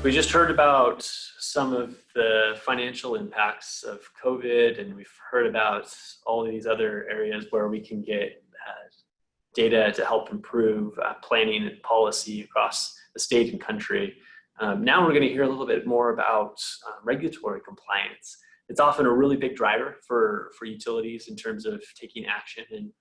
We just heard about some of the financial impacts of COVID, and we've heard about all these other areas where we can get data to help improve planning and policy across the state and country. Now we're going to hear a little bit more about regulatory compliance. It's often a really big driver for utilities in terms of taking action, and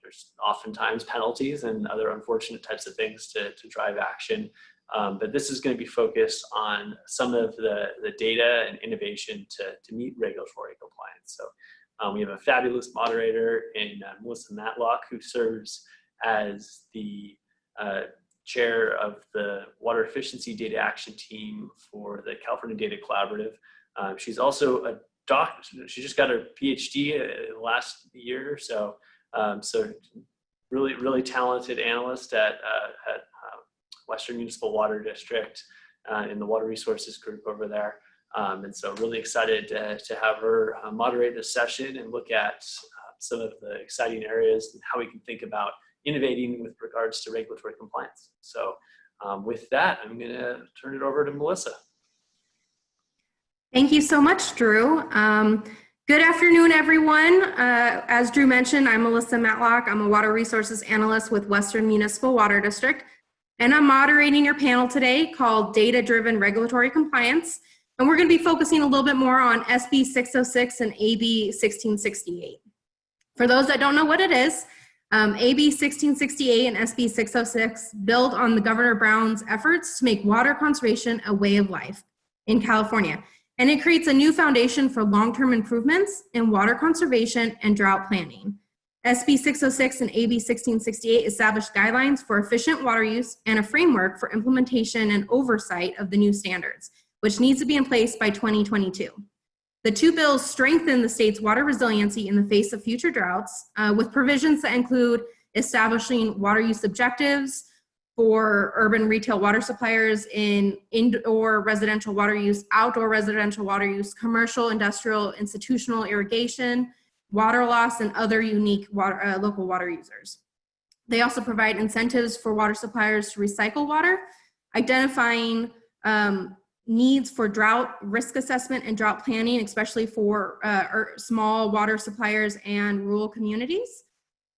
there's oftentimes penalties and other unfortunate types of things to drive action. But this is going to be focused on some of the data and innovation to meet regulatory compliance. So we have a fabulous moderator in Melissa Matlock, who serves as the chair of the Water Efficiency Data Action Team for the California Data Collaborative. She's also a doctor. She just got her PhD last year or so. So really talented analyst at Western Municipal Water District in the Water Resources group over there. And so really excited to have her moderate this session and look at some of the exciting areas and how we can think about innovating with regards to regulatory compliance. So with that, I'm going to turn it over to Melissa. Thank you so much, Drew. Good afternoon, everyone. As Drew mentioned, I'm Melissa Matlock. I'm a Water Resources Analyst with Western Municipal Water District, and I'm moderating your panel today called Data-Driven Regulatory Compliance. And we're going to be focusing a little bit more on SB 606 and AB 1668. For those that don't know what it is, AB 1668 and SB 606 build on the Governor Brown's efforts to make water conservation a way of life in California. And it creates a new foundation for long-term improvements in water conservation and drought planning. SB 606 and AB 1668 establish guidelines for efficient water use and a framework for implementation and oversight of the new standards, which needs to be in place by 2022. The two bills strengthen the state's water resiliency in the face of future droughts with provisions that include establishing water use objectives for urban retail water suppliers in indoor residential water use, outdoor residential water use, commercial, industrial, institutional irrigation, water loss, and other unique local water users. They also provide incentives for water suppliers to recycle water, identifying needs for drought risk assessment and drought planning, especially for small water suppliers and rural communities.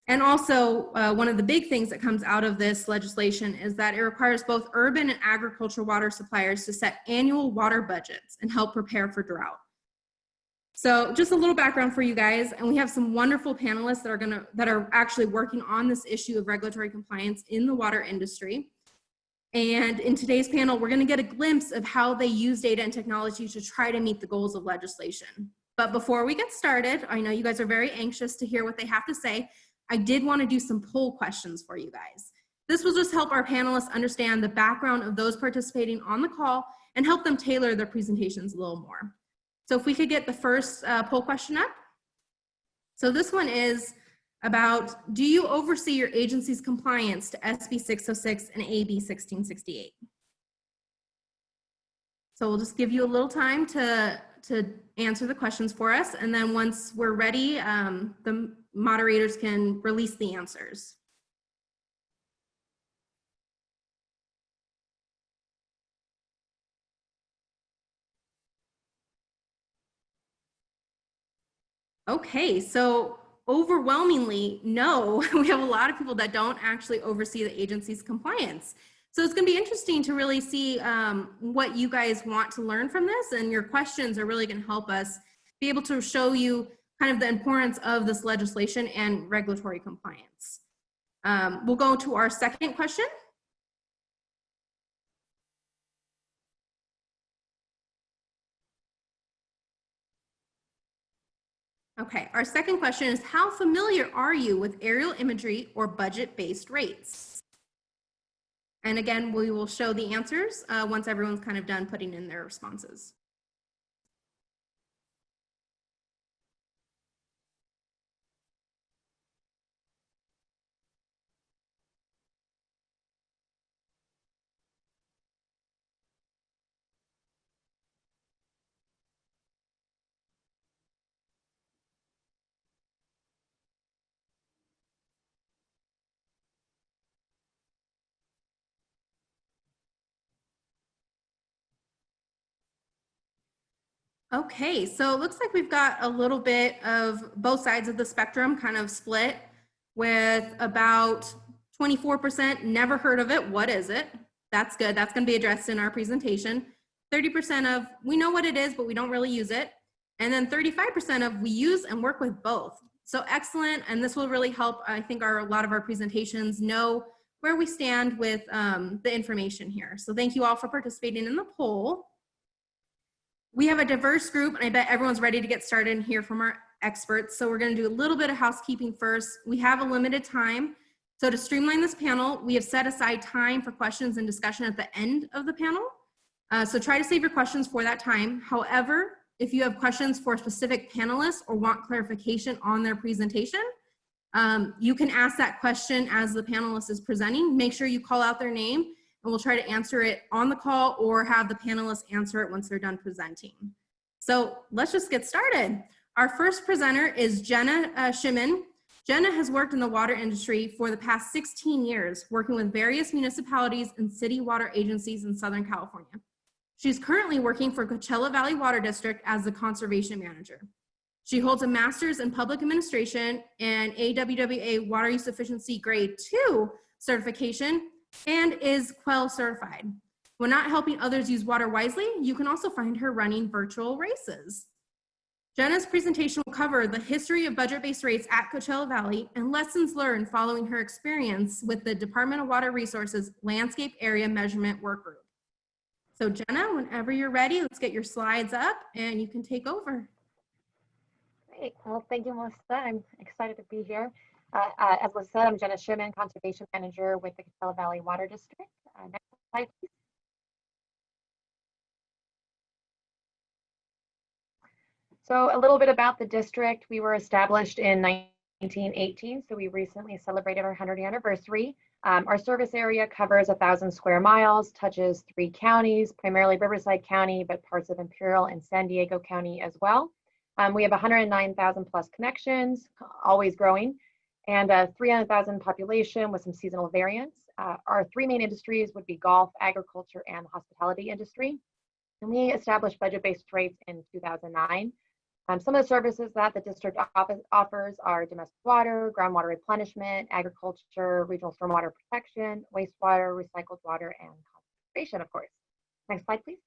And also, one of the big things that comes out of this legislation is that it requires both urban and agricultural water suppliers to set annual water budgets and help prepare for drought. So just a little background for you guys, and we have some wonderful panelists that are actually working on this issue of regulatory compliance in the water industry. And in today's panel, we're going to get a glimpse of how they use data and technology to try to meet the goals of legislation. But before we get started, I know you guys are very anxious to hear what they have to say. I did want to do some poll questions for you guys. This will just help our panelists understand the background of those participating on the call and help them tailor their presentations a little more. So if we could get the first poll question up. So this one is about, do you oversee your agency's compliance to SB 606 and AB 1668? So we'll just give you a little time to answer the questions for us, and then once we're ready, the moderators can release the answers. Okay, so overwhelmingly, no, we have a lot of people that don't actually oversee the agency's compliance. So it's going to be interesting to really see what you guys want to learn from this, and your questions are really going to help us be able to show you kind of the importance of this legislation and regulatory compliance. We'll go to our second question. Okay, our second question is, how familiar are you with aerial imagery or budget-based rates? And again, we will show the answers once everyone's kind of done putting in their responses. Okay, so it looks like we've got a little bit of both sides of the spectrum kind of split, with about 24% never heard of it. What is it? That's good. That's going to be addressed in our presentation. 30% of we know what it is, but we don't really use it. And then 35% of we use and work with both. So excellent. And this will really help, I think, a lot of our presentations know where we stand with the information here. So thank you all for participating in the poll. We have a diverse group, and I bet everyone's ready to get started and hear from our experts. So we're going to do a little bit of housekeeping first. We have a limited time. So to streamline this panel, we have set aside time for questions and discussion at the end of the panel. So try to save your questions for that time. However, if you have questions for specific panelists or want clarification on their presentation, you can ask that question as the panelist is presenting. Make sure you call out their name, and we'll try to answer it on the call or have the panelists answer it once they're done presenting. So let's just get started. Our first presenter is Jenna Shimmin. Jenna has worked in the water industry for the past 16 years, working with various municipalities and city water agencies in Southern California. She's currently working for Coachella Valley Water District as the conservation manager. She holds a master's in public administration and AWWA Water Use Efficiency Grade 2 certification and is QUEL certified. When not helping others use water wisely, you can also find her running virtual races. Jenna's presentation will cover the history of budget-based rates at Coachella Valley and lessons learned following her experience with the Department of Water Resources Landscape Area Measurement Work Group. So Jenna, whenever you're ready, let's get your slides up and you can take over. Great. Well, thank you, Melissa. I'm excited to be here. As was said, I'm Jenna Shimmin, Conservation Manager with the Coachella Valley Water District. Next slide, please. So a little bit about the district. We were established in 1918, so we recently celebrated our 100th anniversary. Our service area covers 1,000 square miles, touches 3 counties, primarily Riverside County, but parts of Imperial and San Diego County as well. We have 109,000 plus connections, always growing, and a 300,000 population with some seasonal variance. Our 3 main industries would be golf, agriculture, and hospitality industry. And we established budget-based rates in 2009. Some of the services that the district offers are domestic water, groundwater replenishment, agriculture, regional stormwater protection, wastewater, recycled water, and conservation, of course. Next slide, please.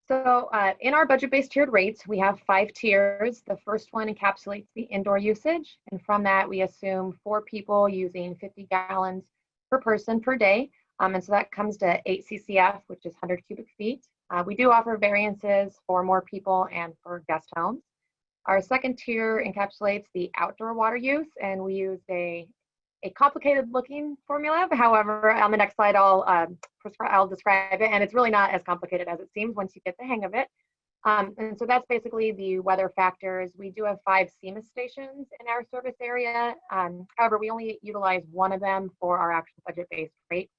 So in our budget-based tiered rates, we have 5 tiers. The first one encapsulates the indoor usage, and from that we assume 4 people using 50 gallons per person per day. And so that comes to 8 CCF, which is 100 cubic feet. We do offer variances for more people and for guest homes. Our second tier encapsulates the outdoor water use, and we use a complicated looking formula. However, on the next slide, I'll describe it, and it's really not as complicated as it seems once you get the hang of it. And so that's basically the weather factors. We do have 5 SEMA stations in our service area. However, we only utilize 1 of them for our actual budget-based rate.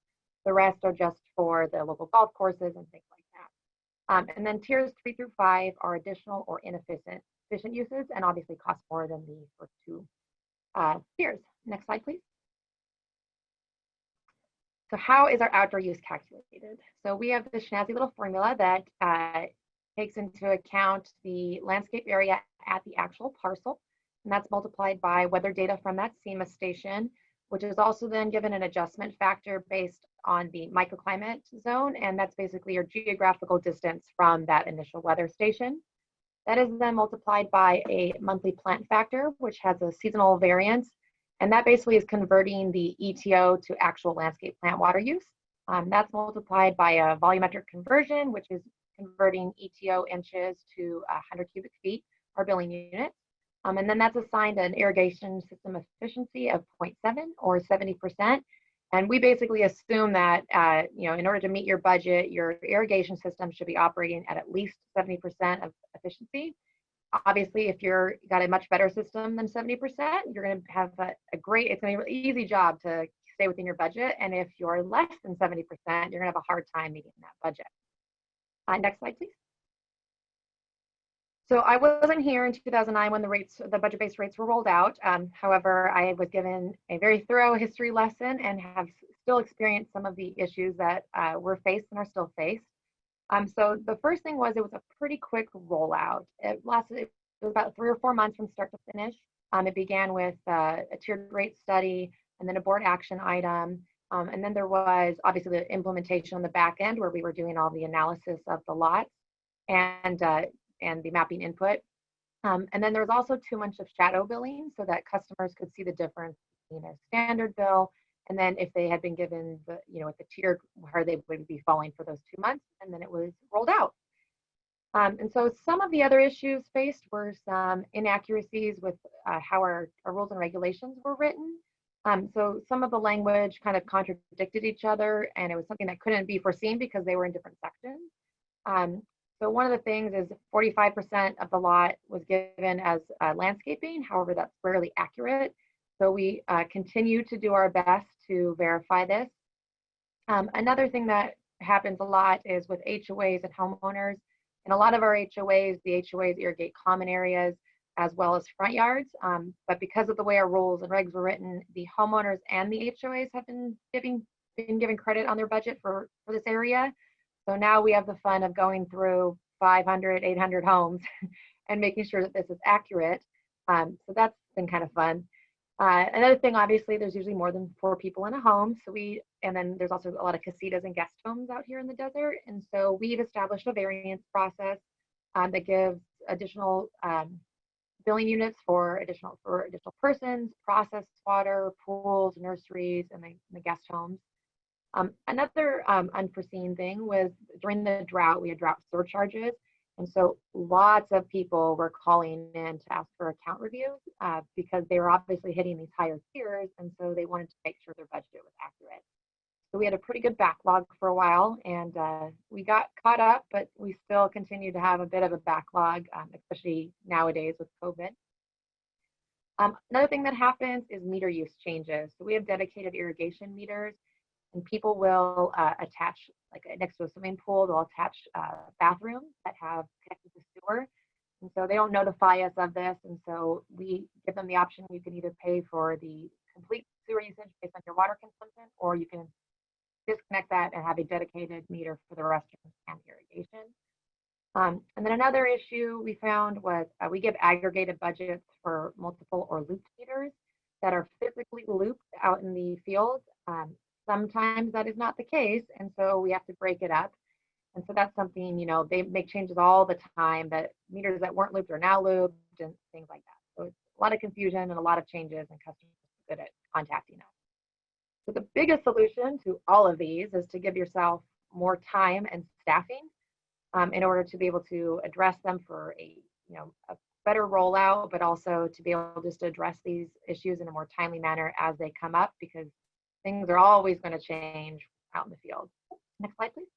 The rest are just for the local golf courses and things like that. And then tiers 3 through 5 are additional or inefficient uses, and obviously cost more than the first 2 tiers. Next slide, please. So how is our outdoor use calculated? So we have this snazzy little formula that takes into account the landscape area at the actual parcel, and that's multiplied by weather data from that SEMA station, which is also then given an adjustment factor based on the microclimate zone, and that's basically your geographical distance from that initial weather station. That is then multiplied by a monthly plant factor, which has a seasonal variance, and that basically is converting the ETO to actual landscape plant water use. That's multiplied by a volumetric conversion, which is converting ETO inches to 100 cubic feet, our billing unit. And then that's assigned an irrigation system efficiency of 0.7 or 70%. And we basically assume that, in order to meet your budget, your irrigation system should be operating at least 70% of efficiency. Obviously, if you're got a much better system than 70%, you're going to have it's going to be an easy job to stay within your budget. And if you're less than 70%, you're going to have a hard time meeting that budget. Next slide, please. So I wasn't here in 2009 when the budget-based rates were rolled out. However, I was given a very thorough history lesson and have still experienced some of the issues that were faced and are still faced. So the first thing was it was a pretty quick rollout. It was about 3 or 4 months from start to finish. It began with a tiered rate study and then a board action item. And then there was obviously the implementation on the back end where we were doing all the analysis of the lots and the mapping input. And then there was also 2 months of shadow billing so that customers could see the difference between a standard bill and then if they had been given the, with the tier where they would be falling for those 2 months, and then it was rolled out. And so some of the other issues faced were some inaccuracies with how our rules and regulations were written. So some of the language kind of contradicted each other, and it was something that couldn't be foreseen because they were in different sections. So one of the things is 45% of the lot was given as landscaping. However, that's rarely accurate. So we continue to do our best to verify this. Another thing that happens a lot is with HOAs and homeowners. In a lot of our HOAs, the HOAs irrigate common areas as well as front yards. But because of the way our rules and regs were written, the homeowners and the HOAs have been given credit on their budget for this area. So now we have the fun of going through 500, 800 homes and making sure that this is accurate. So that's been kind of fun. Another thing, obviously, there's usually more than 4 people in a home. And then there's also a lot of casitas and guest homes out here in the desert. And so we've established a variance process that gives additional billing units for additional persons, processed water, pools, nurseries, and the guest homes. Another unforeseen thing was during the drought, we had drought surcharges. And so lots of people were calling in to ask for account reviews because they were obviously hitting these higher tiers. And so they wanted to make sure their budget was accurate. So we had a pretty good backlog for a while and we got caught up, but we still continue to have a bit of a backlog, especially nowadays with COVID. Another thing that happens is meter use changes. So we have dedicated irrigation meters. And people will attach, like next to a swimming pool, they'll attach bathrooms that have connected to sewer. And so they don't notify us of this. And so we give them the option, you can either pay for the complete sewer usage based on your water consumption, or you can disconnect that and have a dedicated meter for the restrooms and irrigation. And then another issue we found was we give aggregated budgets for multiple or looped meters that are physically looped out in the field. Sometimes that is not the case, and so we have to break it up. And so that's something, they make changes all the time, that meters that weren't looped are now looped and things like that. So it's a lot of confusion and a lot of changes, and customers are good at contacting us. So the biggest solution to all of these is to give yourself more time and staffing in order to be able to address them for a better rollout, but also to be able just to address these issues in a more timely manner as they come up, because things are always going to change out in the field. Next slide, please.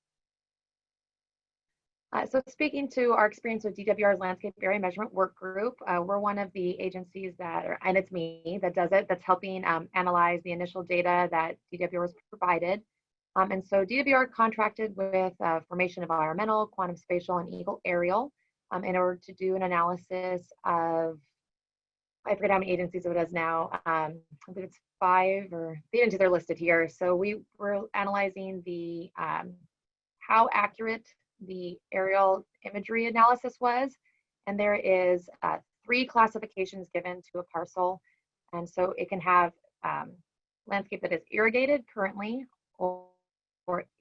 So speaking to our experience with DWR's Landscape Area Measurement Work Group, we're one of the agencies and it's me that does it, that's helping analyze the initial data that DWR has provided. And so DWR contracted with Formation Environmental, Quantum Spatial, and Eagle Aerial in order to do an analysis of, I forget how many agencies it is now. I believe it's 5, or the agencies are listed here. So we were analyzing the how accurate the aerial imagery analysis was. And there is 3 classifications given to a parcel. And so it can have landscape that is irrigated currently, or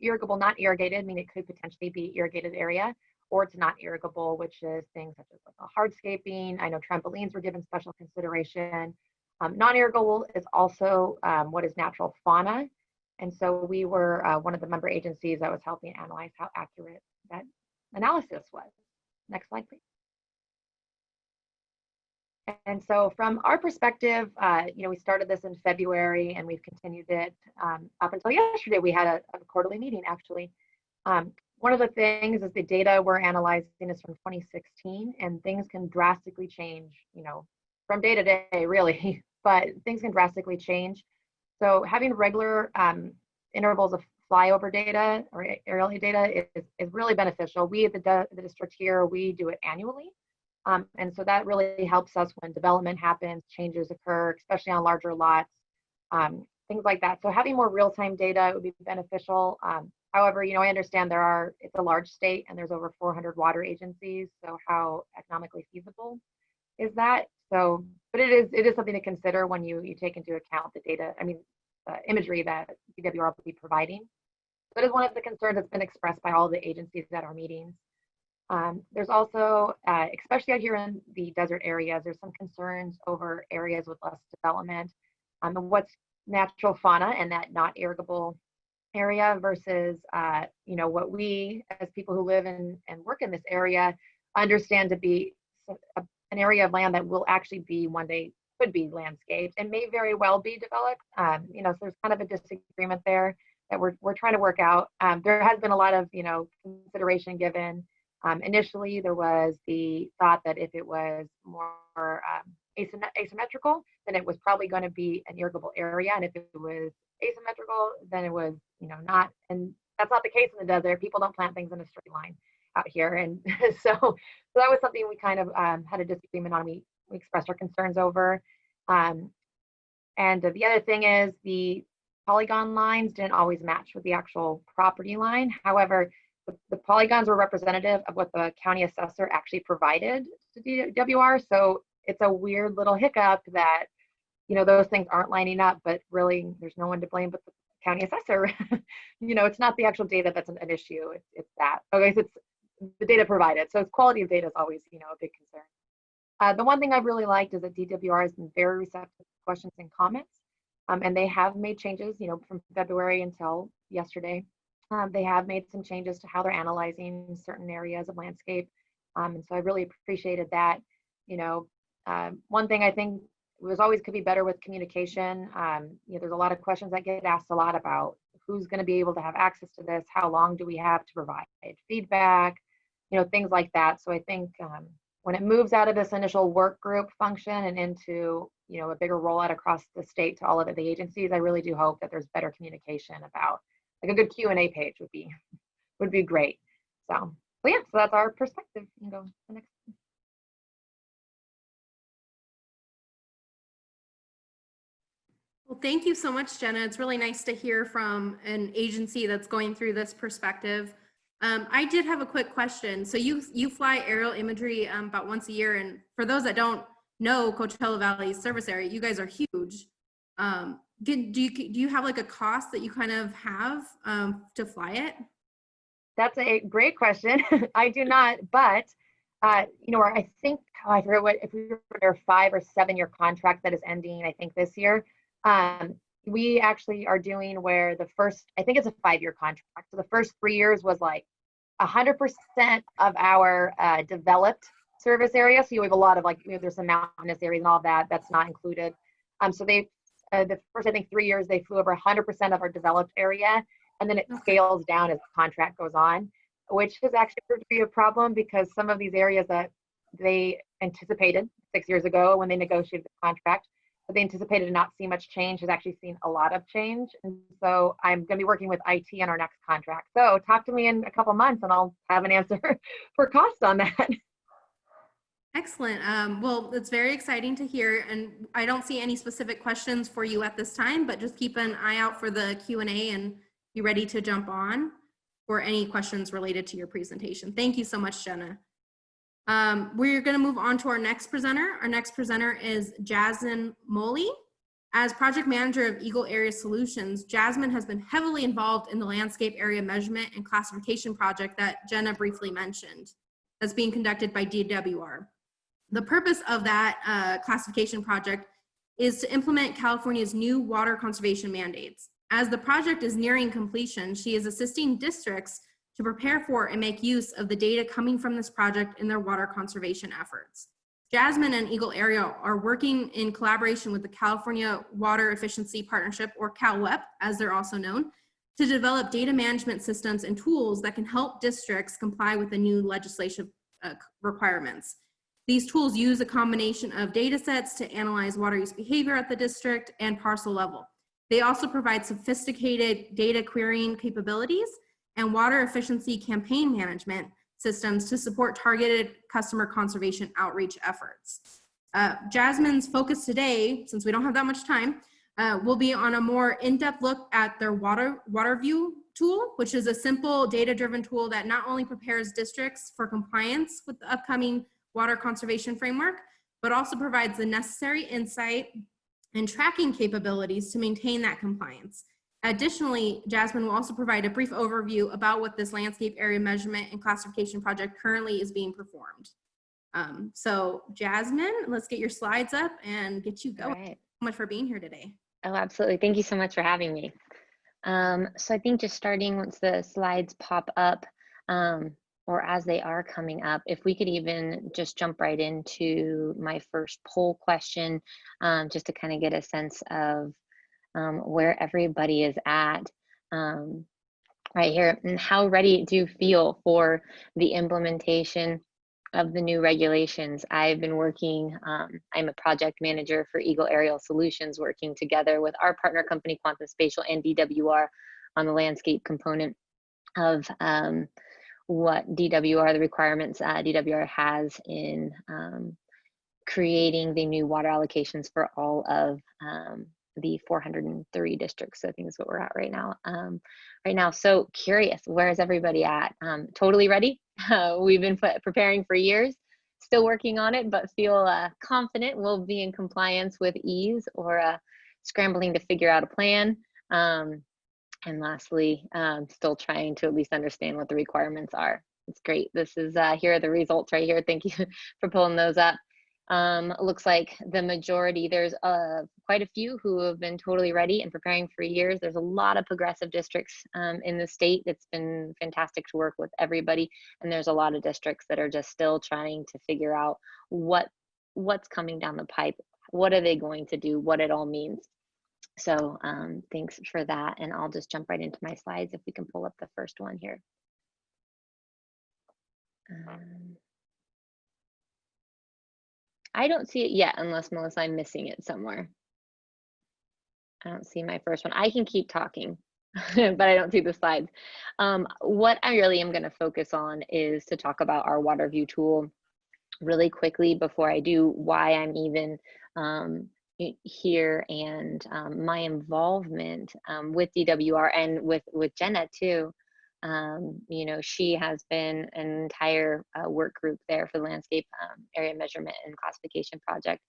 irrigable, not irrigated, meaning it could potentially be irrigated area, or it's not irrigable, which is things such as like hardscaping. I know trampolines were given special consideration. Non-irrigable is also what is natural fauna. And so we were one of the member agencies that was helping analyze how accurate that analysis was. Next slide, please. And so from our perspective, we started this in February and we've continued it up until yesterday. We had a quarterly meeting, actually. One of the things is the data we're analyzing is from 2016, and things can drastically change, from day to day, really, but things can drastically change. So having regular intervals of flyover data or aerial data is really beneficial. We at the district here, we do it annually. And so that really helps us when development happens, changes occur, especially on larger lots. things like that. So having more real-time data would be beneficial. However, I understand it's a large state and there's over 400 water agencies. So how economically feasible is that? So, but it is something to consider when you take into account the data, imagery that DWR will be providing. That is one of the concerns that's been expressed by all the agencies at our meetings. There's also, especially out here in the desert areas, there's some concerns over areas with less development, and what's natural fauna and that not irrigable area versus, what we as people who live and work in this area understand to be an area of land that will actually be one day could be landscaped and may very well be developed. So there's kind of a disagreement there that we're trying to work out. There has been a lot of, consideration given. Initially, there was the thought that if it was more asymmetrical, then it was probably going to be an irrigable area. And if it was asymmetrical, then it was, not. And that's not the case in the desert. People don't plant things in a straight line out here. And so that was something we kind of had a disagreement on. We expressed our concerns over. And the other thing is the polygon lines didn't always match with the actual property line. However, the polygons were representative of what the county assessor actually provided to DWR. So it's a weird little hiccup that, those things aren't lining up, but really there's no one to blame but the county assessor. It's not the actual data that's an issue. It's that. Okay, so it's the data provided. So it's quality of data is always, a big concern. The one thing I've really liked is that DWR has been very receptive to questions and comments. And they have made changes, from February until yesterday. They have made some changes to how they're analyzing certain areas of landscape. And so I really appreciated that. One thing I think was always could be better with communication. There's a lot of questions that get asked a lot about who's going to be able to have access to this, how long do we have to provide feedback, things like that. So I think when it moves out of this initial work group function and into, a bigger rollout across the state to all of the agencies, I really do hope that there's better communication about, like a good Q&A page would be great. So yeah, so that's our perspective. You can go to the next. Well, thank you so much, Jenna. It's really nice to hear from an agency that's going through this perspective. I did have a quick question. So you fly aerial imagery about once a year, and for those that don't know Coachella Valley service area, you guys are huge. Do you have like a cost that you kind of have to fly it? That's a great question. I do not, but I think I forget what if we were a 5 or 7 year contract that is ending, I think this year. We actually are doing where I think it's a 5-year contract. So the first 3 years was like 100% of our developed service area. So you have a lot of there's some mountainous areas and all of that. That's not included. So they the first, I think 3 years, they flew over 100% of our developed area. And then it scales down as the contract goes on, which has actually proved to be a problem because some of these areas that they anticipated 6 years ago when they negotiated the contract, but they anticipated to not see much change, has actually seen a lot of change. And so I'm going to be working with IT on our next contract. So talk to me in a couple months and I'll have an answer for cost on that. Excellent. Well, it's very exciting to hear, and I don't see any specific questions for you at this time, but just keep an eye out for the Q&A and be ready to jump on for any questions related to your presentation. Thank you so much, Jenna. We're going to move on to our next presenter. Our next presenter is Jasmine Moley. As project manager of Eagle Area Solutions, Jasmine has been heavily involved in the landscape area measurement and classification project that Jenna briefly mentioned that's being conducted by DWR. The purpose of that classification project is to implement California's new water conservation mandates. As the project is nearing completion, she is assisting districts to prepare for and make use of the data coming from this project in their water conservation efforts. Jasmine and Eagle Area are working in collaboration with the California Water Efficiency Partnership, or CalWEP, as they're also known, to develop data management systems and tools that can help districts comply with the new legislative requirements. These tools use a combination of data sets to analyze water use behavior at the district and parcel level. They also provide sophisticated data querying capabilities and water efficiency campaign management systems to support targeted customer conservation outreach efforts. Jasmine's focus today, since we don't have that much time, will be on a more in-depth look at their water view tool, which is a simple data-driven tool that not only prepares districts for compliance with the upcoming water conservation framework, but also provides the necessary insight and tracking capabilities to maintain that compliance. Additionally, Jasmine will also provide a brief overview about what this landscape area measurement and classification project currently is being performed. So Jasmine, let's get your slides up and get you going. All right. Thank you so much for being here today. Oh, absolutely. Thank you so much for having me. So I think just starting once the slides pop up, or as they are coming up, if we could even just jump right into my first poll question, just to kind of get a sense of where everybody is at right here, and how ready do you feel for the implementation of the new regulations. I've been working, I'm a project manager for Eagle Aerial Solutions, working together with our partner company, Quantum Spatial, and DWR on the landscape component of what DWR, the requirements DWR has in creating the new water allocations for all of the 403 districts. So I think is what we're at right now. So curious, where is everybody at? Totally ready. We've been preparing for years, still working on it, but feel confident we'll be in compliance with ease, or scrambling to figure out a plan. And lastly, still trying to at least understand what the requirements are. It's great. This is, here are the results right here. Thank you for pulling those up. Looks like the majority, there's quite a few who have been totally ready and preparing for years. There's a lot of progressive districts in the state. It's been fantastic to work with everybody. And there's a lot of districts that are just still trying to figure out what's coming down the pipe. What are they going to do? What it all means. So thanks for that. And I'll just jump right into my slides if we can pull up the first one here. I don't see it yet, unless Melissa, I'm missing it somewhere. I don't see my first one. I can keep talking, but I don't see the slides. What I really am going to focus on is to talk about our WaterView tool really quickly before I do, why I'm even here, and my involvement with DWR and with Jenna too. You know, she has been an entire work group there for the landscape area measurement and classification project.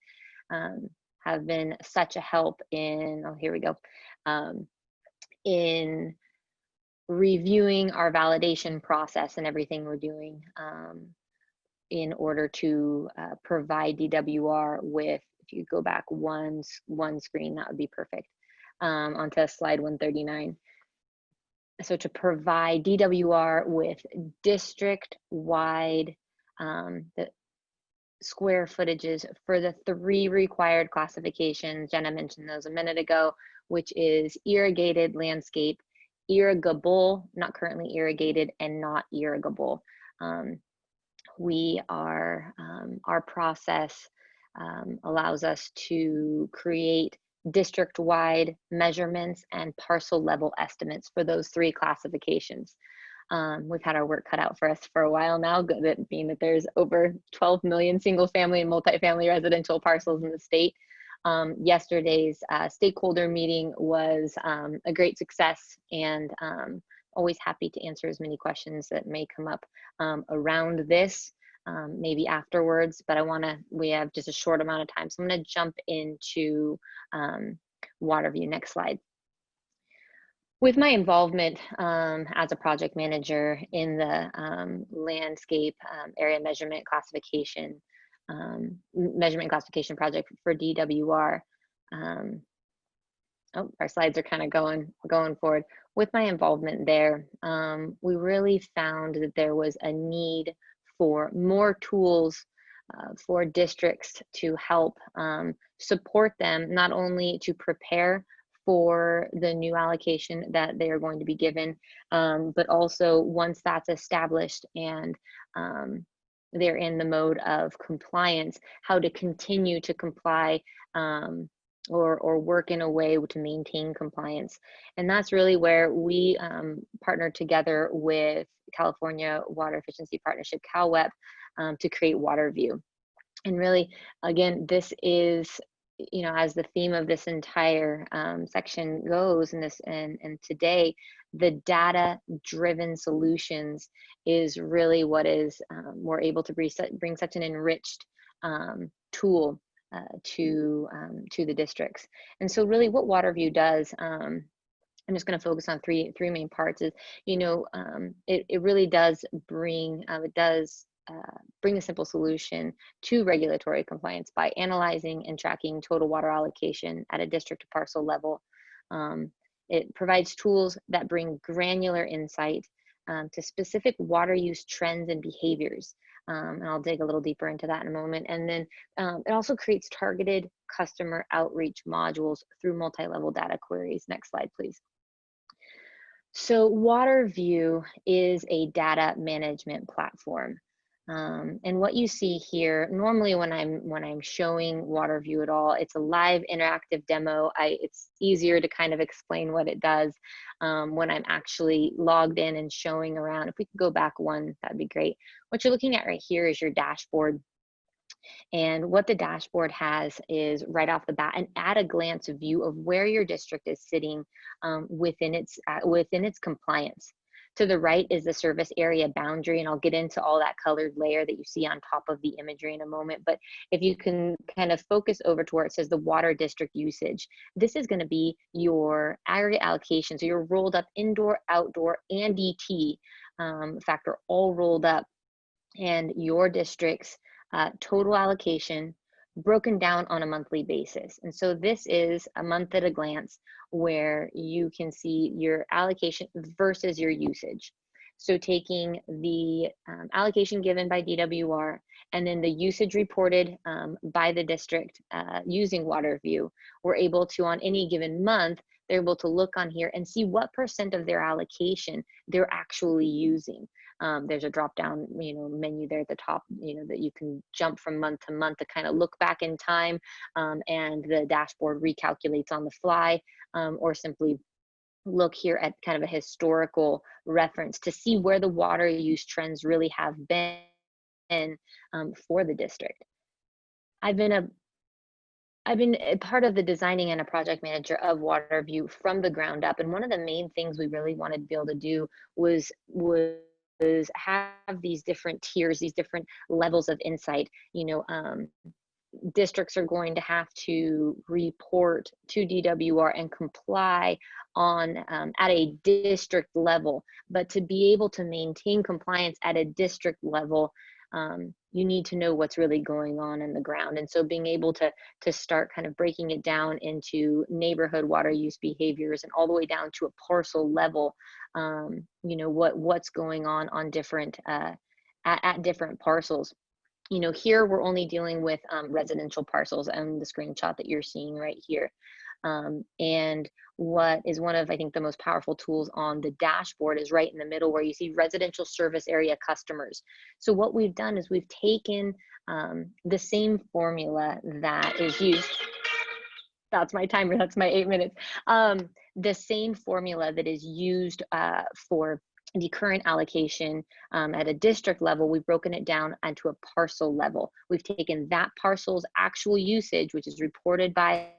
Have been such a help in, oh, here we go, in reviewing our validation process and everything we're doing in order to provide DWR with, if you go back one screen, that would be perfect, onto slide 139. So to provide DWR with district-wide the square footages for the 3 required classifications. Jenna mentioned those a minute ago, which is irrigated landscape, irrigable, not currently irrigated, and not irrigable. Our process allows us to create district-wide measurements and parcel level estimates for those 3 classifications. We've had our work cut out for us for a while now, being that there's over 12 million single family and multifamily residential parcels in the state. Yesterday's stakeholder meeting was a great success, and always happy to answer as many questions that may come up around this, maybe afterwards, but we have just a short amount of time. So I'm gonna jump into WaterView. Next slide. With my involvement as a project manager in the landscape area measurement classification project for DWR, oh, our slides are kind of going forward. With my involvement there, we really found that there was a need for more tools for districts to help support them, not only to prepare for the new allocation that they are going to be given, but also once that's established and they're in the mode of compliance, how to continue to comply or work in a way to maintain compliance. And that's really where we partnered together with California Water Efficiency Partnership, CalWEP, to create WaterView. And really, again, this is you know, as the theme of this entire section goes, and today, the data-driven solutions is really what is we're able to bring such an enriched tool to the districts. And so, really, what WaterView does. I'm just going to focus on three main parts. Is, you know, it really does bring bring a simple solution to regulatory compliance by analyzing and tracking total water allocation at a district to parcel level. It provides tools that bring granular insight to specific water use trends and behaviors. And I'll dig a little deeper into that in a moment. And then it also creates targeted customer outreach modules through multi-level data queries. Next slide, please. So WaterView is a data management platform. And what you see here, normally when I'm showing WaterView at all, it's a live interactive demo. It's easier to kind of explain what it does when I'm actually logged in and showing around. If we could go back one, that'd be great. What you're looking at right here is your dashboard. And what the dashboard has is right off the bat an at a glance view of where your district is sitting within its compliance. To the right is the service area boundary, and I'll get into all that colored layer that you see on top of the imagery in a moment. But if you can kind of focus over to where it says the water district usage, this is going to be your aggregate allocation. So your rolled up indoor, outdoor, and DT factor all rolled up, and your district's total allocation broken down on a monthly basis. And so this is a month at a glance where you can see your allocation versus your usage. So taking the allocation given by DWR and then the usage reported by the district using WaterView, we're able to, on any given month, they're able to look on here and see what % of their allocation they're actually using. There's a drop down, menu there at the top, that you can jump from month to month to kind of look back in time, and the dashboard recalculates on the fly, or simply look here at kind of a historical reference to see where the water use trends really have been for the district. I've been a part of the designing and a project manager of WaterView from the ground up, and one of the main things we really wanted to be able to do was have these different tiers, these different levels of insight. Districts are going to have to report to DWR and comply on at a district level, but to be able to maintain compliance at a district level, you need to know what's really going on in the ground. And so being able to start kind of breaking it down into neighborhood water use behaviors and all the way down to a parcel level, what's going on different at different parcels. Here we're only dealing with residential parcels and the screenshot that you're seeing right here. And what is one of, I think, the most powerful tools on the dashboard is right in the middle where you see residential service area customers. So what we've done is we've taken the same formula that is used. That's my timer, that's my 8 minutes. The same formula that is used for the current allocation at a district level, we've broken it down onto a parcel level. We've taken that parcel's actual usage, which is reported by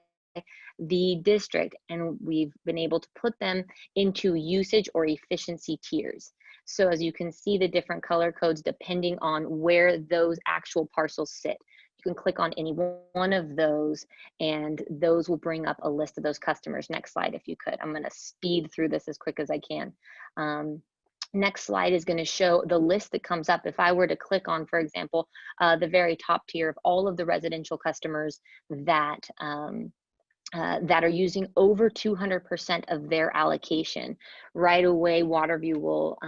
the district, and we've been able to put them into usage or efficiency tiers. So as you can see the different color codes depending on where those actual parcels sit. You can click on any one of those and those will bring up a list of those customers. Next slide, if you could. I'm going to speed through this as quick as I can. Next slide is going to show the list that comes up. If I were to click on, for example, the very top tier of all of the residential customers that are using over 200% of their allocation, right away WaterView will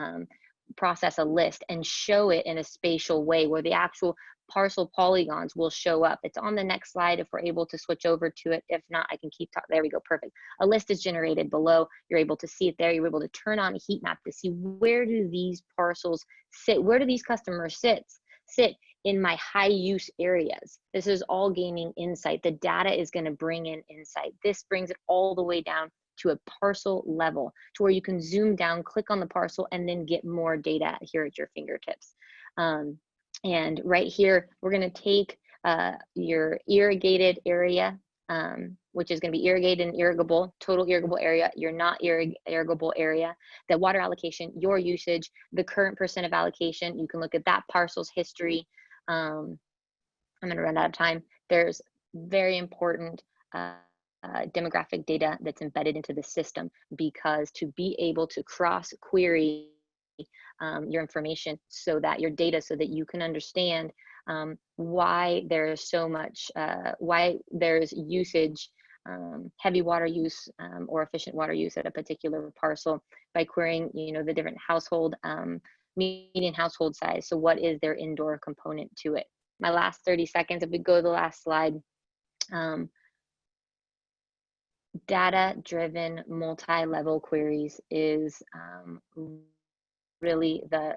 process a list and show it in a spatial way where the actual parcel polygons will show up. It's on the next slide if we're able to switch over to it. If not, I can keep talking. There we go, perfect. A list is generated below. You're able to see it there. You're able to turn on a heat map to see where do these parcels sit? Where do these customers sit in my high use areas? This is all gaining insight. The data is going to bring in insight. This brings it all the way down to a parcel level to where you can zoom down, click on the parcel, and then get more data here at your fingertips. And right here, we're going to take your irrigated area which is going to be irrigated and irrigable, total irrigable area, your not irrigable area, the water allocation, your usage, the current percent of allocation. You can look at that parcel's history. I'm going to run out of time. There's very important demographic data that's embedded into the system, because to be able to cross query your information so that your data, so that you can understand why there's so much, why there's usage, heavy water use or efficient water use at a particular parcel, by querying, the different household, median household size. So what is their indoor component to it? My last 30 seconds, if we go to the last slide, data-driven multi-level queries is really the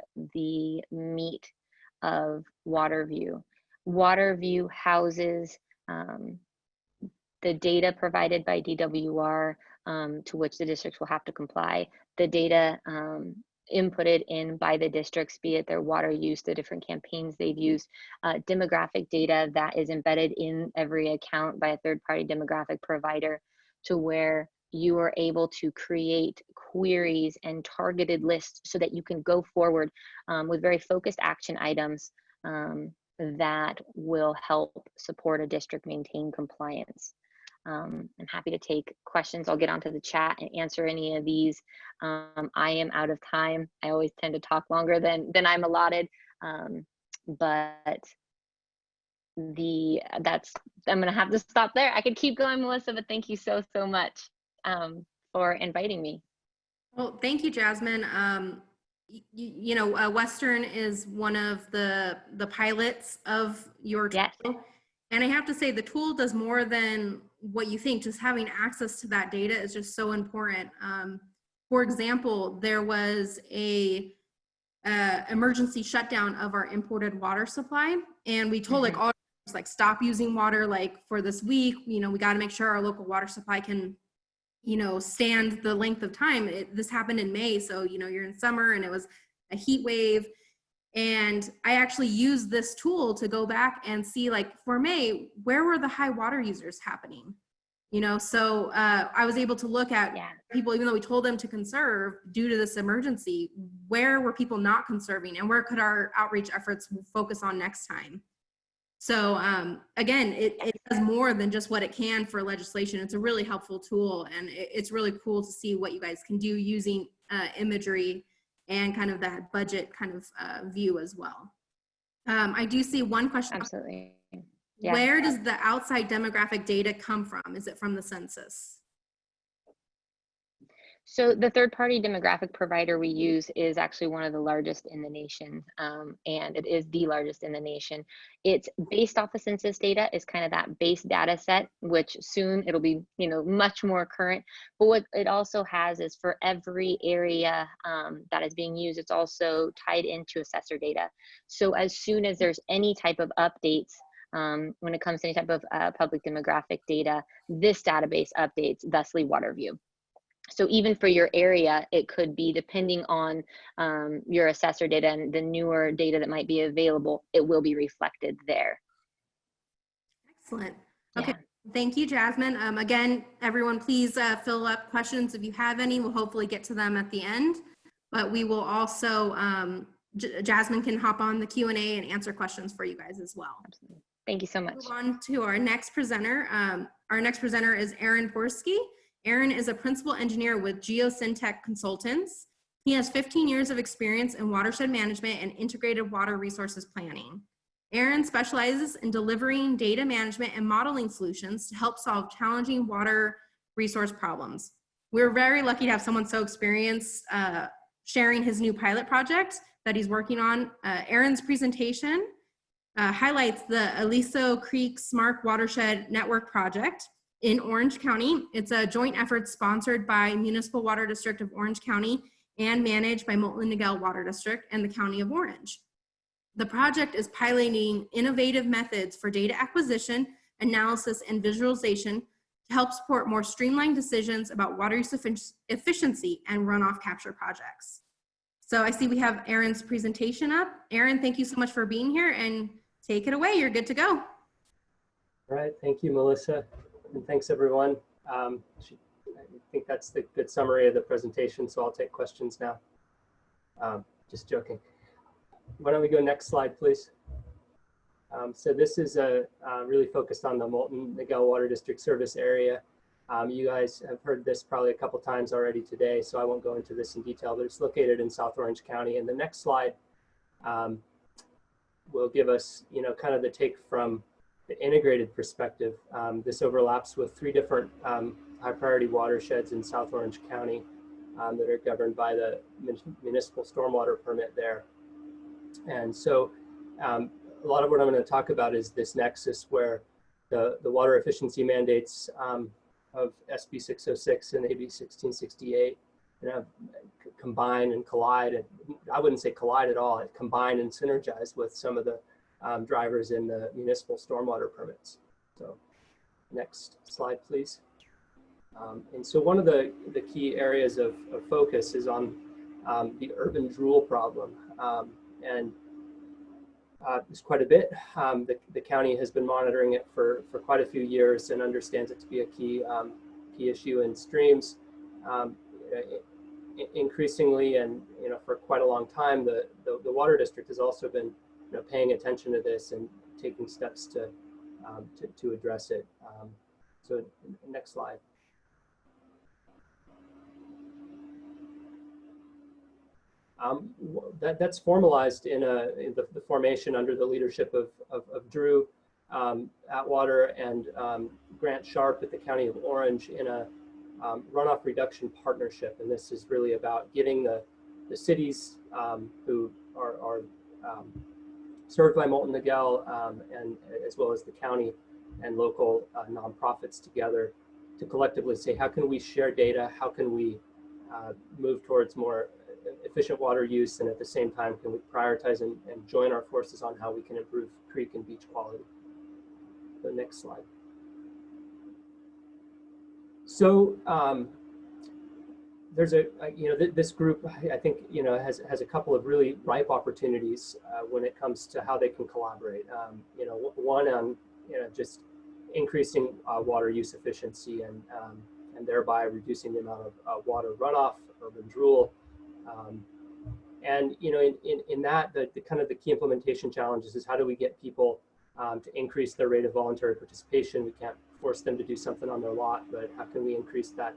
meat of WaterView. WaterView houses the data provided by DWR, to which the districts will have to comply, the data inputted in by the districts, be it their water use, the different campaigns they've used, demographic data that is embedded in every account by a third-party demographic provider, to where you are able to create queries and targeted lists so that you can go forward with very focused action items that will help support a district maintain compliance. I'm happy to take questions. I'll get onto the chat and answer any of these. I am out of time. I always tend to talk longer than I'm allotted, but I'm gonna have to stop there. I could keep going, Melissa, but thank you so much for inviting me. Well, thank you, Jasmine. Western is one of the pilots of your tool. Yes. And I have to say, the tool does more than what you think. Just having access to that data is just so important. For example, there was a emergency shutdown of our imported water supply, and we told all stop using water for this week. We got to make sure our local water supply can stand the length of time. This happened in May, so you're in summer and it was a heat wave. And I actually used this tool to go back and see, for May, where were the high water users happening? So I was able to look at people, even though we told them to conserve due to this emergency, where were people not conserving, and where could our outreach efforts focus on next time? So again, it does more than just what it can for legislation. It's a really helpful tool, and it's really cool to see what you guys can do using imagery and kind of that budget kind of view as well. I do see one question. Absolutely. Yeah. Where does the outside demographic data come from? Is it from the census? So the third-party demographic provider we use is actually one of the largest in the nation, and it is the largest in the nation. It's based off the census data, is kind of that base data set, which soon it'll be much more current. But what it also has is, for every area that is being used, it's also tied into assessor data. So as soon as there's any type of updates, when it comes to any type of public demographic data, this database updates, thusly WaterView. So even for your area, it could be, depending on your assessor data and the newer data that might be available, it will be reflected there. Excellent. Okay, thank you, Jasmine. Again, everyone, please fill up questions if you have any. We'll hopefully get to them at the end, but we will also, Jasmine can hop on the Q&A and answer questions for you guys as well. Absolutely. Thank you so much. Move on to our next presenter. Our next presenter is Aaron Porsky. Aaron is a principal engineer with Geosyntec Consultants. He has 15 years of experience in watershed management and integrated water resources planning. Aaron specializes in delivering data management and modeling solutions to help solve challenging water resource problems. We're very lucky to have someone so experienced sharing his new pilot project that he's working on. Aaron's presentation highlights the Aliso Creek Smart Watershed Network project in Orange County. It's a joint effort sponsored by Municipal Water District of Orange County and managed by Moulton-Niguel Water District and the County of Orange. The project is piloting innovative methods for data acquisition, analysis, and visualization to help support more streamlined decisions about water use efficiency and runoff capture projects. So I see we have Aaron's presentation up. Aaron, thank you so much for being here, and take it away. You're good to go. All right, thank you, Melissa. And thanks everyone. I think that's the good summary of the presentation, so I'll take questions now. Just joking. Why don't we go next slide, please? So this is really focused on the Molten-Miguel Water District service area. You guys have heard this probably a couple times already today, so I won't go into this in detail, but it's located in South Orange County. And the next slide will give us, kind of the take from the integrated perspective. This overlaps with 3 different high priority watersheds in South Orange County that are governed by the municipal stormwater permit there. And so a lot of what I'm going to talk about is this nexus where the water efficiency mandates of SB 606 and AB 1668 combine and collide. And I wouldn't say collide at all. It combine and synergize with some of the drivers in the municipal stormwater permits. So next slide, please. And so one of the key areas of focus is on the urban drool problem. And there's quite a bit. The county has been monitoring it for quite a few years and understands it to be a key issue in streams. Increasingly, and for quite a long time, the water district has also been paying attention to this and taking steps to address it. So next slide. That's formalized in the formation under the leadership of Drew Atwater and Grant Sharp at the County of Orange in a runoff reduction partnership. And this is really about getting the cities who are served by Molten-Miguel and as well as the county and local nonprofits together to collectively say, how can we share data? How can we move towards more efficient water use, and at the same time, can we prioritize and join our forces on how we can improve creek and beach quality? The next slide. So there's this group, I think, has a couple of really ripe opportunities when it comes to how they can collaborate. One on just increasing water use efficiency and thereby reducing the amount of water runoff, urban drool. And in that, the kind of the key implementation challenges is how do we get people to increase their rate of voluntary participation? We can't force them to do something on their lot, but how can we increase that?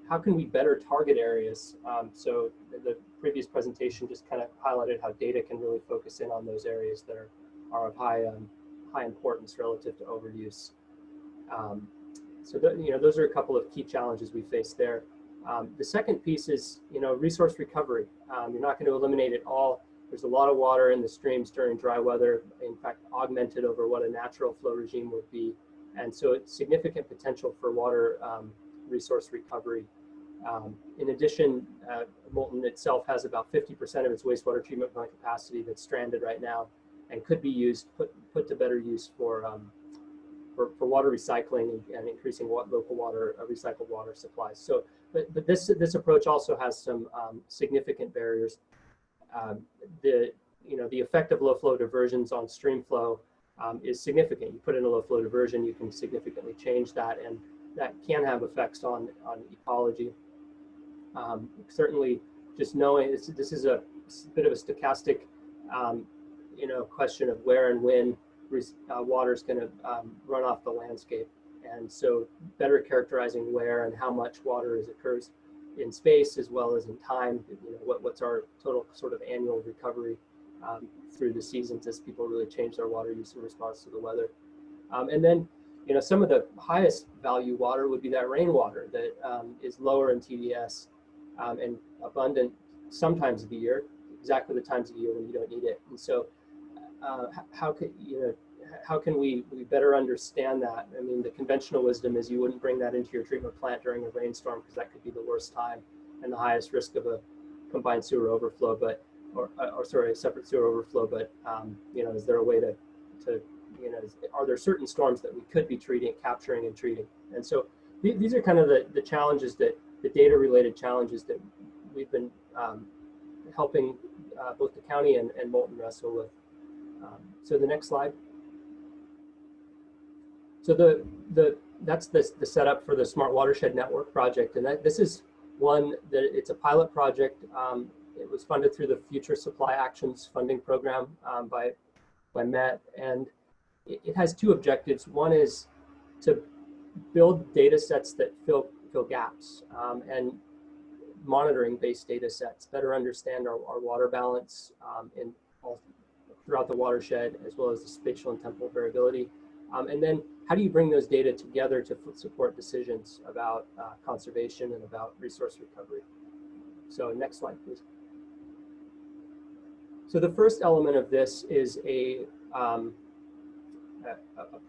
How can we better target areas? So the previous presentation just kind of highlighted how data can really focus in on those areas that are of high importance relative to overuse. So those are a couple of key challenges we face there. The second piece is, resource recovery. You're not going to eliminate it all. There's a lot of water in the streams during dry weather, in fact, augmented over what a natural flow regime would be. And so it's significant potential for water resource recovery. In addition, Molten itself has about 50% of its wastewater treatment plant capacity that's stranded right now and could be used, put to better use for water recycling and increasing local water, recycled water supplies. So, but this approach also has some significant barriers. The effect of low flow diversions on stream flow is significant. You put in a low flow diversion, you can significantly change that, and that can have effects on ecology. Certainly, just knowing this is a bit of a stochastic, question of where and when water is going to run off the landscape, and so better characterizing where and how much water occurs in space as well as in time. What's our total sort of annual recovery through the seasons as people really change their water use in response to the weather. And then, some of the highest value water would be that rainwater that is lower in TDS and abundant sometimes of the year, exactly the times of the year when you don't need it. And so how can we better understand that? I mean, the conventional wisdom is you wouldn't bring that into your treatment plant during a rainstorm because that could be the worst time and the highest risk of a combined sewer overflow, or sorry, a separate sewer overflow. But is there a way to are there certain storms that we could be capturing and treating? And so these are kind of the challenges the data related challenges that we've been helping both the county and Molten wrestle with. So the next slide. So that's the setup for the Smart Watershed Network project, and this is one that it's a pilot project. It was funded through the Future Supply Actions funding program by MET, and it has two objectives. One is to build data sets that fill gaps and monitoring based data sets, better understand our water balance throughout the watershed, as well as the spatial and temporal variability. And then how do you bring those data together to support decisions about conservation and about resource recovery? So next slide, please. So the first element of this is a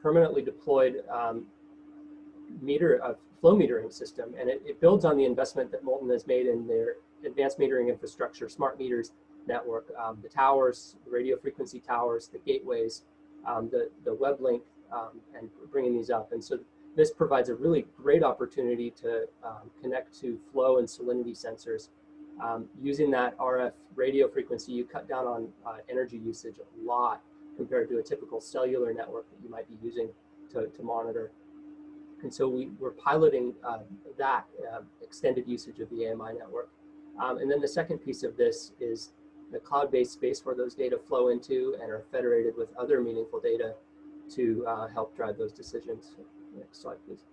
permanently deployed flow metering system, and it builds on the investment that Molten has made in their advanced metering infrastructure, smart meters network, the towers, the radio frequency towers, the gateways, the WebLink, and bringing these up. And so this provides a really great opportunity to connect to flow and salinity sensors. Using that RF radio frequency, you cut down on energy usage a lot compared to a typical cellular network that you might be using to monitor. And so we're piloting that extended usage of the AMI network. And then the second piece of this is the cloud-based space where those data flow into and are federated with other meaningful data to help drive those decisions. Next slide, please.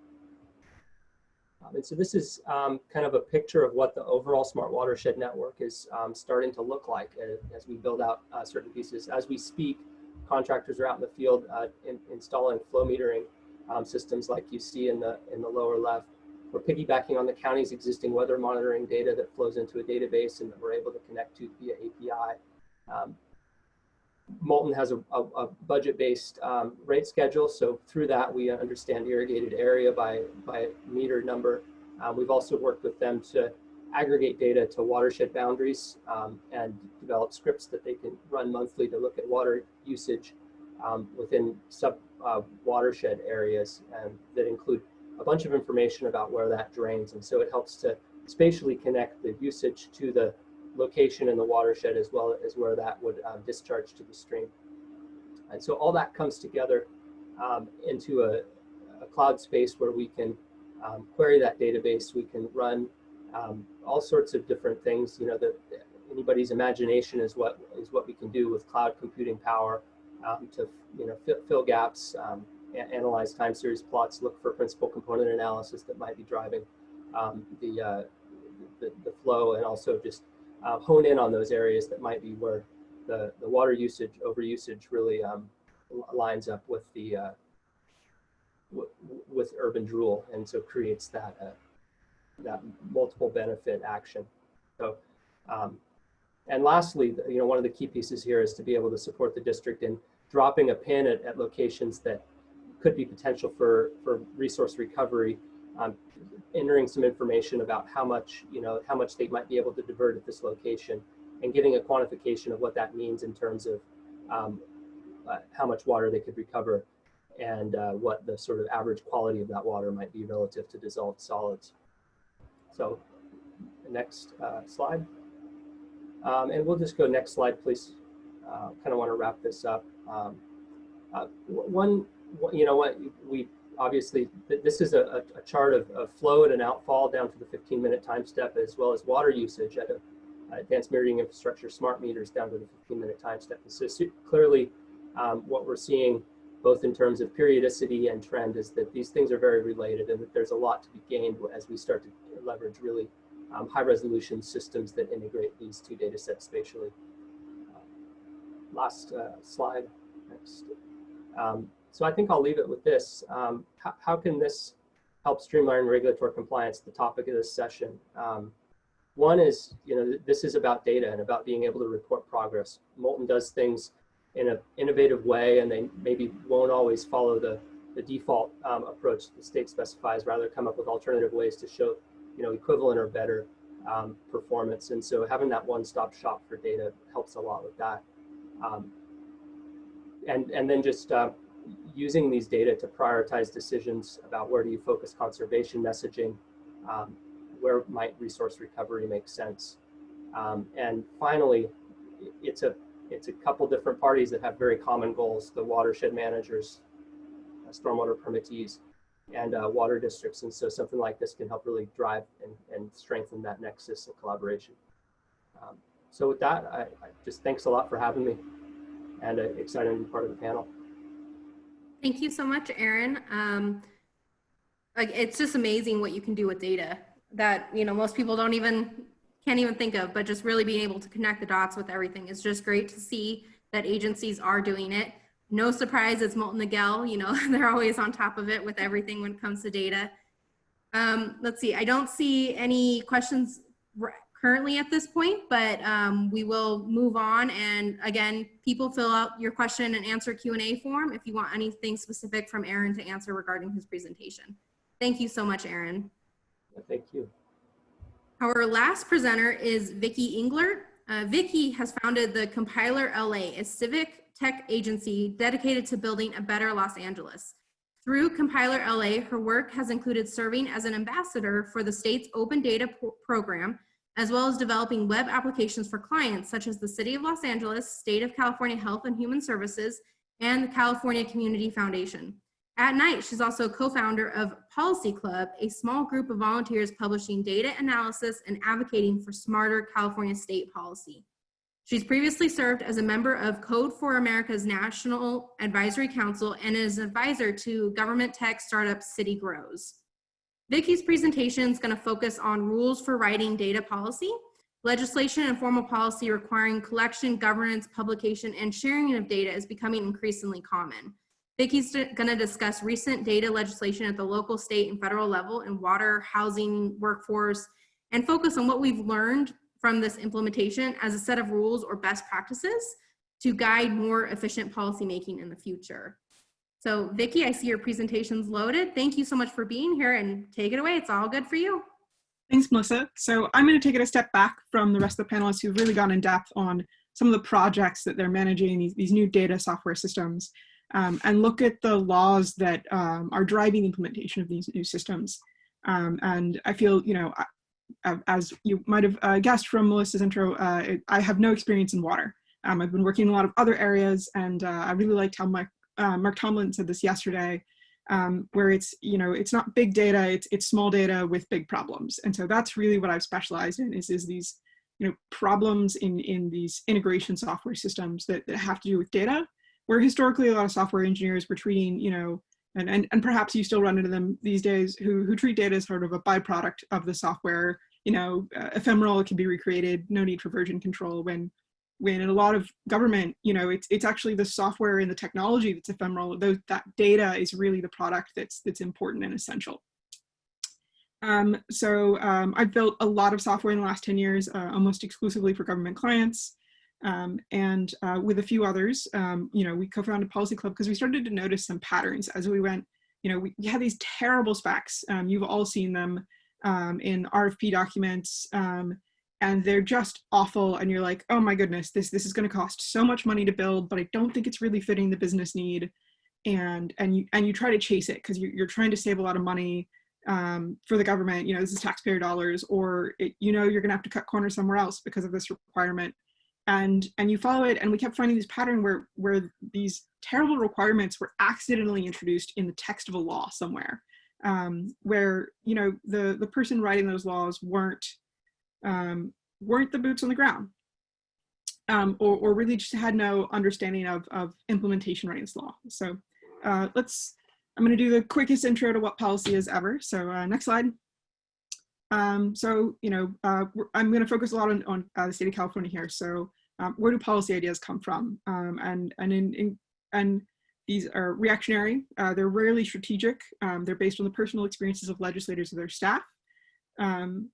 And so this is kind of a picture of what the overall Smart Watershed Network is starting to look like as we build out certain pieces. As we speak, contractors are out in the field installing flow metering systems like you see in the lower left. We're piggybacking on the county's existing weather monitoring data that flows into a database and that we're able to connect to via API. Molten has a budget-based rate schedule, so through that we understand irrigated area by meter number. We've also worked with them to aggregate data to watershed boundaries and develop scripts that they can run monthly to look at water usage within watershed areas, and that include a bunch of information about where that drains. And so it helps to spatially connect the usage to the location in the watershed as well as where that would discharge to the stream. And so all that comes together into a cloud space where we can query that database. We can run all sorts of different things. You know, that anybody's imagination is what we can do with cloud computing power to fill gaps, analyze time series plots, look for principal component analysis that might be driving the flow, and also just hone in on those areas that might be where the water usage, overusage really lines up with the with urban drool, and so creates that multiple benefit action. So, and lastly, one of the key pieces here is to be able to support the district in dropping a pin at locations that could be potential for resource recovery, entering some information about how much they might be able to divert at this location, and getting a quantification of what that means in terms of how much water they could recover and what the sort of average quality of that water might be relative to dissolved solids. So next slide. And we'll just go next slide, please. Kind of want to wrap this up. We obviously, this is a chart of flow at an outfall down to the 15-minute time step, as well as water usage at advanced metering infrastructure, smart meters down to the 15-minute time step. And so clearly what we're seeing, both in terms of periodicity and trend, is that these things are very related, and that there's a lot to be gained as we start to leverage really high resolution systems that integrate these two data sets spatially. Last slide, next. So I think I'll leave it with this. How can this help streamline regulatory compliance, the topic of this session? One is, this is about data and about being able to report progress. Molten does things in an innovative way, and they maybe won't always follow the default approach the state specifies, rather come up with alternative ways to show equivalent or better performance. And so having that one-stop shop for data helps a lot with that. And then just using these data to prioritize decisions about where do you focus conservation messaging, where might resource recovery make sense. And finally, it's a couple different parties that have very common goals: the watershed managers, stormwater permittees, and water districts. And so something like this can help really drive and strengthen that nexus and collaboration. So with that, I just thanks a lot for having me, and excited to be part of the panel. Thank you so much, Aaron. Like, it's just amazing what you can do with data that, you know, most people can't even think of, but just really being able to connect the dots with everything is just great to see that agencies are doing it. No surprise, it's Molten Nagel, you know, they're always on top of it with everything when it comes to data. Let's see, I don't see any questions currently at this point, but we will move on. And again, people fill out your question and answer Q&A form if you want anything specific from Aaron to answer regarding his presentation. Thank you so much, Aaron. Thank you. Our last presenter is Vicki Englert. Vicki has founded the Compiler LA, a civic tech agency dedicated to building a better Los Angeles. Through Compiler LA, her work has included serving as an ambassador for the state's open data program, as well as developing web applications for clients such as the City of Los Angeles, State of California Health and Human Services, and the California Community Foundation. At night, she's also a co-founder of Policy Club, a small group of volunteers publishing data analysis and advocating for smarter California state policy. She's previously served as a member of Code for America's National Advisory Council and is an advisor to government tech startup City Grows. Vicki's presentation is going to focus on rules for writing data policy, legislation and formal policy requiring collection, governance, publication, and sharing of data is becoming increasingly common. Vicki's going to discuss recent data legislation at the local, state, and federal level in water, housing, workforce, and focus on what we've learned from this implementation as a set of rules or best practices to guide more efficient policymaking in the future. So Vicki, I see your presentation's loaded. Thank you so much for being here, and take it away. It's all good for you. Thanks, Melissa. So I'm going to take it a step back from the rest of the panelists who've really gone in depth on some of the projects that they're managing, these new data software systems, and look at the laws that are driving the implementation of these new systems. And I feel, you know, as you might have guessed from Melissa's intro, I have no experience in water. I've been working in a lot of other areas, and I really liked how Mark Tomlin said this yesterday, where it's, you know, it's not big data, it's small data with big problems. And so that's really what I've specialized in is these, you know, problems in these integration software systems that have to do with data, where historically a lot of software engineers were treating, you know, and perhaps you still run into them these days, who treat data as sort of a byproduct of the software, you know, ephemeral, it can be recreated, no need for version control, when in a lot of government, you know, it's actually the software and the technology that's ephemeral. That data is really the product that's important and essential. I've built a lot of software in the last 10 years, almost exclusively for government clients. And with a few others, you know, we co-founded Policy Club because we started to notice some patterns as we went. You know, we had these terrible specs. You've all seen them in RFP documents, and they're just awful. And you're like, oh my goodness, this is going to cost so much money to build, but I don't think it's really fitting the business need. And you try to chase it because you're trying to save a lot of money for the government. You know, this is taxpayer dollars, or you know, you're going to have to cut corners somewhere else because of this requirement. And you follow it, and we kept finding this pattern where these terrible requirements were accidentally introduced in the text of a law somewhere, where, you know, the person writing those laws weren't the boots on the ground, or really just had no understanding of implementation readiness law. So I'm going to do the quickest intro to what policy is ever. So next slide. You know, I'm going to focus a lot on the state of California here. So where do policy ideas come from? And these are reactionary. They're rarely strategic. They're based on the personal experiences of legislators or their staff. You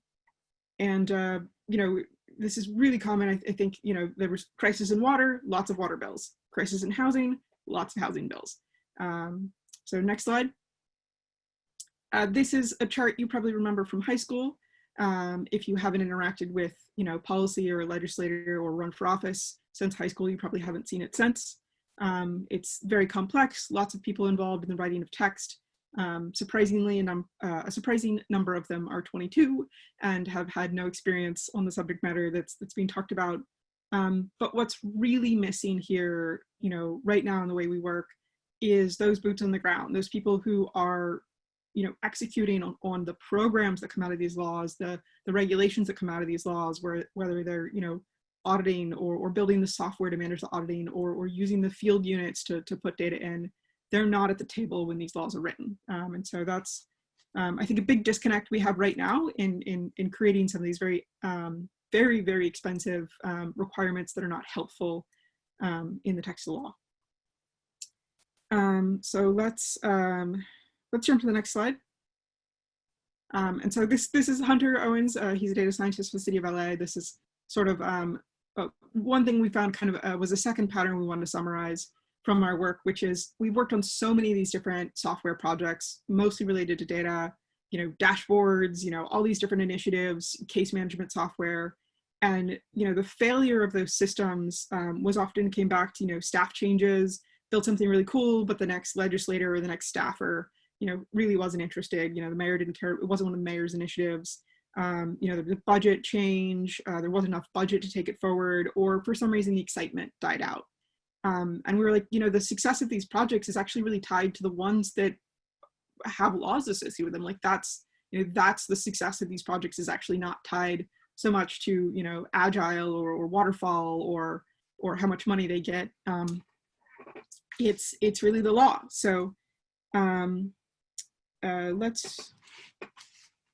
know, this is really common. I think, you know, there was crisis in water, lots of water bills. Crisis in housing, lots of housing bills. So next slide. This is a chart you probably remember from high school. If you haven't interacted with, you know, policy or a legislator or run for office since high school, you probably haven't seen it since. It's very complex, lots of people involved in the writing of text. Surprisingly, a surprising number of them are 22 and have had no experience on the subject matter that's being talked about. But what's really missing here, you know, right now in the way we work, is those boots on the ground, those people who are, you know, executing on the programs that come out of these laws, the regulations that come out of these laws, whether they're, you know, auditing or building the software to manage the auditing or using the field units to put data in. They're not at the table when these laws are written. And so that's, I think, a big disconnect we have right now in creating some of these very, very expensive requirements that are not helpful in the text of the law. So let's jump to the next slide. And so this is Hunter Owens. He's a data scientist for the city of LA. This is sort of one thing we found kind of was a second pattern we wanted to summarize from our work, which is we've worked on so many of these different software projects, mostly related to data, you know, dashboards, you know, all these different initiatives, case management software. And, you know, the failure of those systems was often came back to, you know, staff changes, built something really cool, but the next legislator or the next staffer, you know, really wasn't interested. You know, the mayor didn't care. It wasn't one of the mayor's initiatives. You know, the budget change, there wasn't enough budget to take it forward, or for some reason the excitement died out. And we were like, you know, the success of these projects is actually really tied to the ones that have laws associated with them. Like that's, you know, that's the success of these projects is actually not tied so much to, you know, agile or waterfall or how much money they get. It's really the law. So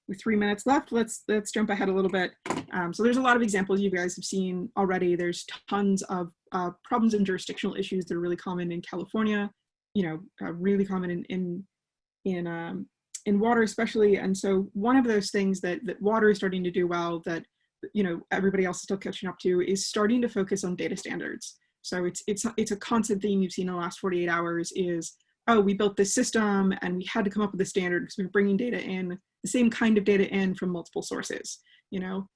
with 3 minutes left, let's jump ahead a little bit. So there's a lot of examples you guys have seen already. There's tons of problems and jurisdictional issues that are really common in California, you know, really common in water especially. And so one of those things that water is starting to do well that, you know, everybody else is still catching up to is starting to focus on data standards. So it's a constant theme you've seen in the last 48 hours is, oh, we built this system and we had to come up with a standard because we were bringing data in, the same kind of data in from multiple sources, you know,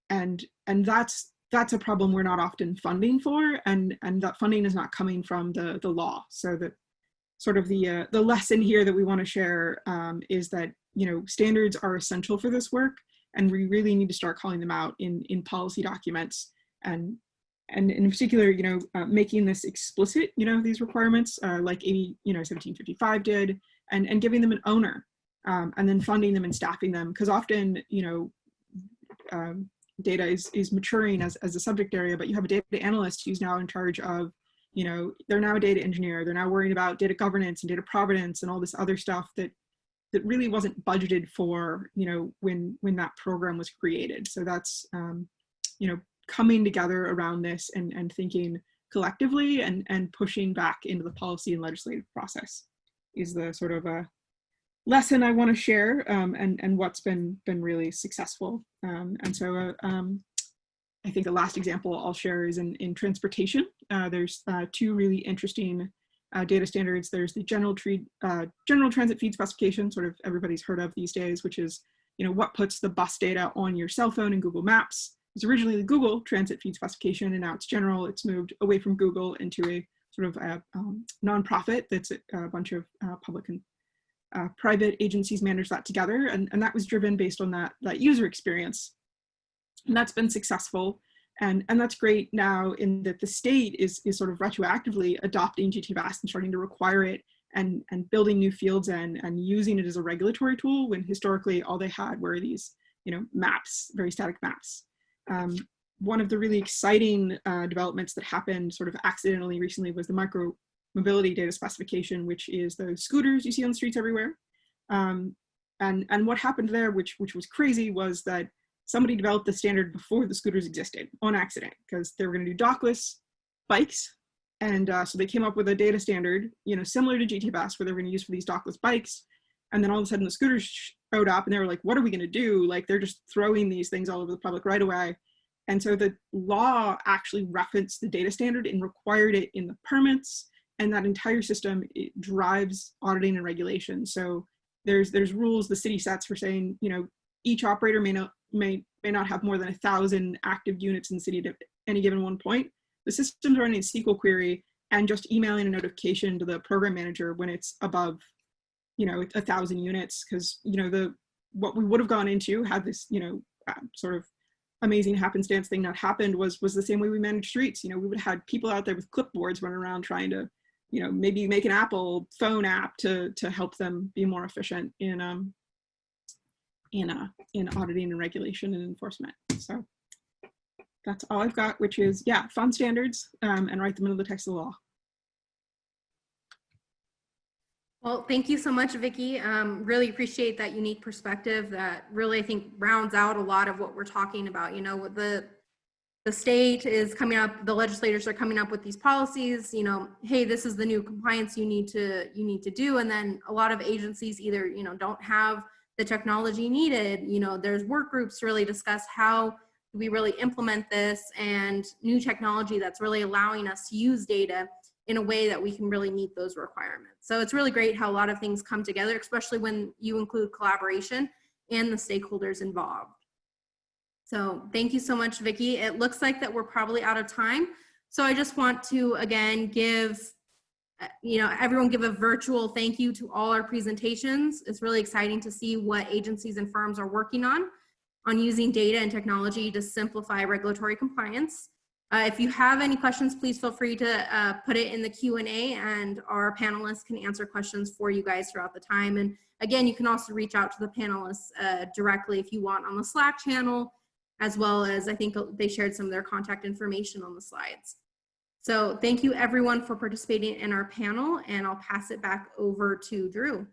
and that's a problem we're not often funding for, and that funding is not coming from the law. So that sort of the lesson here that we want to share is that, you know, standards are essential for this work, and we really need to start calling them out in policy documents, and in particular, you know, making this explicit, you know, these requirements like 1755 did, and giving them an owner, and then funding them and staffing them, because often, you know, data is maturing as a subject area, but you have a data analyst who's now in charge of, you know, they're now a data engineer, they're now worrying about data governance and data provenance and all this other stuff that really wasn't budgeted for, you know, when that program was created. So that's, you know, coming together around this and thinking collectively and pushing back into the policy and legislative process is the sort of a lesson I want to share, and what's been really successful. And so I think the last example I'll share is in transportation. There's two really interesting data standards. There's the general transit feed specification, sort of everybody's heard of these days, which is, you know, what puts the bus data on your cell phone in Google Maps. It was originally the Google transit feed specification, and now it's general. It's moved away from Google into a sort of a nonprofit that's a bunch of public and private agencies manage that together, and that was driven based on that user experience, and that's been successful, and that's great now in that the state is sort of retroactively adopting GTVAST and starting to require it and building new fields and using it as a regulatory tool, when historically all they had were these, you know, maps, very static maps. One of the really exciting developments that happened sort of accidentally recently was the micro mobility data specification, which is those scooters you see on the streets everywhere. And what happened there, which was crazy, was that somebody developed the standard before the scooters existed on accident, because they were going to do dockless bikes. And so they came up with a data standard, you know, similar to GTVAST, where they were going to use for these dockless bikes. And then all of a sudden the scooters showed up and they were like, what are we going to do? Like, they're just throwing these things all over the public right away. And so the law actually referenced the data standard and required it in the permits, and that entire system, it drives auditing and regulation. So there's rules the city sets for saying, you know, each operator may not have more than 1,000 active units in the city at any given one point. The system's running a SQL query and just emailing a notification to the program manager when it's above, you know, 1,000 units, because, you know, what we would have gone into had this, you know, sort of amazing happenstance thing not happened was the same way we manage streets. You know, we would have had people out there with clipboards running around trying to you know, maybe make an Apple phone app to help them be more efficient in auditing and regulation and enforcement. So that's all I've got, which is, yeah, fund standards and write them into the text of the law. Well, thank you so much, Vicki. Really appreciate that unique perspective that really, I think, rounds out a lot of what we're talking about. You know, the state is coming up, the legislators are coming up with these policies, you know, hey, this is the new compliance you need to do. And then a lot of agencies either, you know, don't have the technology needed. You know, there's work groups to really discuss how we really implement this and new technology that's really allowing us to use data in a way that we can really meet those requirements. So it's really great how a lot of things come together, especially when you include collaboration and the stakeholders involved. So thank you so much, Vicki. It looks like that we're probably out of time. So I just want to, again, give, you know, everyone give a virtual thank you to all our presentations. It's really exciting to see what agencies and firms are working on using data and technology to simplify regulatory compliance. If you have any questions, please feel free to put it in the Q&A and our panelists can answer questions for you guys throughout the time. And again, you can also reach out to the panelists directly if you want on the Slack channel, as well as I think they shared some of their contact information on the slides. So thank you everyone for participating in our panel, and I'll pass it back over to Drew.